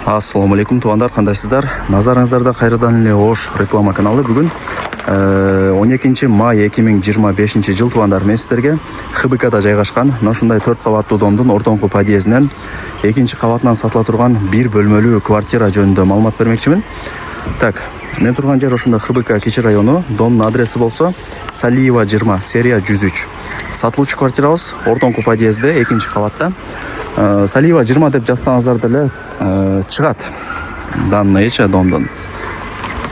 Ассаламу алейкум туугандар, кандайсыздар? Назарыңыздарда кайрадан эле Ош реклама каналы. Бүгүн 12 май 2025 жыл туугандар, мен сиздерге ХБКда жайгашкан ушундай 4 кабаттуу домдун ортоңку подъездинен экинчи кабатынан сатыла турган бир бөлмөлүү квартира жөнүндө маалымат бермекчимин. Так, мен турган жер ошондо ХБК Кичи району, домдун адреси болсо Салиева 20, серия 103. Сатылуучу квартирабыз ортоңку подъездде, экинчи кабатта. Салиева 20 деп жазсаңыздар деле чыгат данныйча домдун.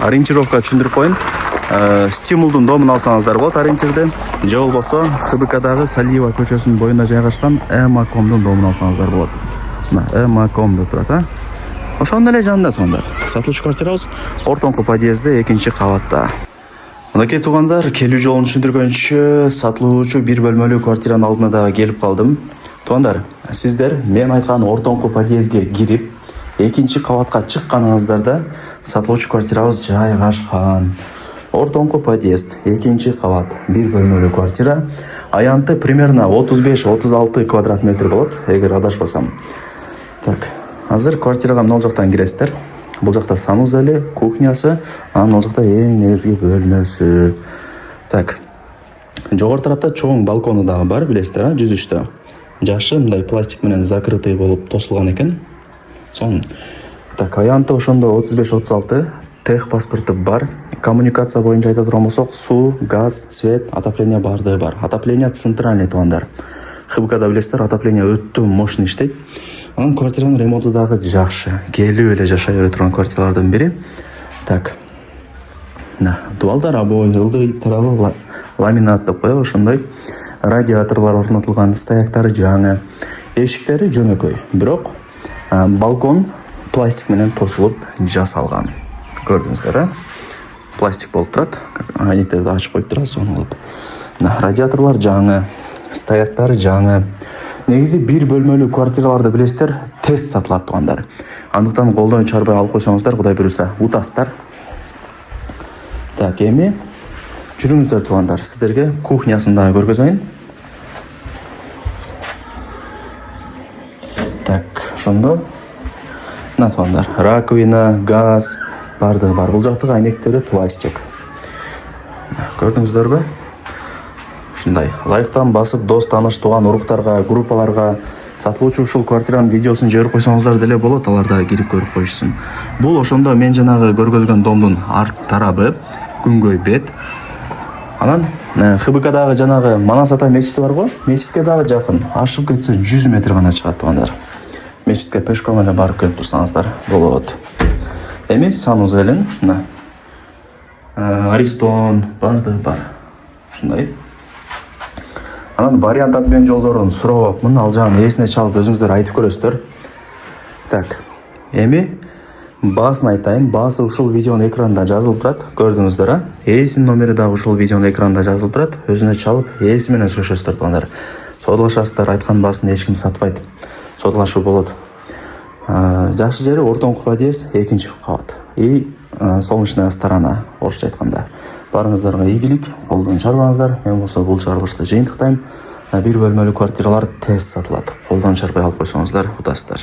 Ориентировка түшүндүрүп коеюн. Стимулдун домун алсаңыздар болот ориентирде. Же болбосо ХБКдагы Салиева көчөсүнүн боюнда жайгашкан Эмакомдун домун алсаңыздар болот. Мына Эмаком деп турат, ошондо эле жанында туугандар. Сатылуучу квартирабыз ортоңку подъездде, экинчи кабатта. Мынакей туугандар, келүү жолун түшүндүргөнчү сатылуучу бир бөлмөлүү квартиранын алдына дагы келип калдым. Туугандар, сиздер мен айткан ортоңку подъездге кирип, экинчи кабатка чыкканыңыздарда сатылуучу квартирабыз жайгашкан. Ортоңку подъезд, экинчи кабат, бир бөлмөлүү квартира. Аянты примерно 35-36 квадрат метр болот, эгер адашпасам. Так, азыр квартирага мына жактан киресиздер. Бул жакта санузели, кухнясы, анан бул жакта эң негизги бөлмөсү. Так, жогору тарапта чоң балкону дагы бар, билесиздер, жүзүчтө. Жашы мындай пластик менен закрытый болуп тосулган экен. Так, аянты ошондо 35-36, тех паспорту бар. Коммуникация боюнча айта турган болсок, суу, газ, свет, отопление бардыгы бар. Отопление центральный туугандар. ХБКда билесиздер, отопление өтө мощный иштейт. Анан квартиранын ремонту дагы жакшы. Келип эле жашай бере турган квартиралардын бири. Так. Дубалдар обой, ылдый тарабы ламинат деп коебуз, ошондой. Радиаторлар орнотулган, стояктары жаңы, эшиктери жөнөкөй. Бирок балкон пластик менен тосулуп жасалган. Көрдүңүздөр, пластик болуп турат. Айнектерди ачып коюп турат, сону алып. Радиаторлар жаңы, стояктары жаңы. Негизи бир бөлмөлүү квартираларды билесиздер, тез сатылат туугандар. Андыктан колдон чарбай алып койсоңуздар, Кудай буюрса, утасыздар. Так, эми жүрүңүздөр туугандар, сиздерге кухнясын дагы көргөзөйүн. Так, ошондо мына туугандар, раковина, газ бардыгы бар. Бул жактагы айнектери пластик. Көрдүңүздөрбү? Ушундай лайктан басып, дос, тааныш, тууган, уруктарга, группаларга сатылуучу ушул квартиранын видеосун жиберип койсоңуздар деле болот, алар да кирип көрүп коюшсун. Бул ошондо мен жанагы көргөзгөн домдун арт тарабы, күнгөй бет. Анан ХБКдагы жанагы Манас ата мечити бар го, мечитке дагы жакын. Ашып кетсе 100 метр гана чыгат туугандар. Мечитке пешком эле барып келип турсаңыздар болот. Эми санузелин, Аристон бардыгы бар. Ушундай. Анан вариант обмен жолдорун сурап, мына ал жагын эсине чалып өзүңүздөр айтып көрөсүздөр. Так, эми баасын айтайын. Баасы ушул видеонун экранында жазылып турат, көрдүңүздөр, Эсинин номери дагы ушул видеонун экранында жазылып турат. Өзүнө чалып, эси менен сүйлөшөсүздөр туугандар. Содалашасыздар, айткан баасын эч ким сатпайт. Содалашуу болот. Жакшы жери ортоңку подъезд, экинчи кабат. И солнечная сторона, орусча айтканда. Барыңыздарга ийгилик, колдон чарбаңыздар. Мен болсо бул чарбышты жыйынтыктайм. Бир бөлмөлүү квартиралар тез сатылат. Колдон чарбай алып койсоңуздар, утасыздар.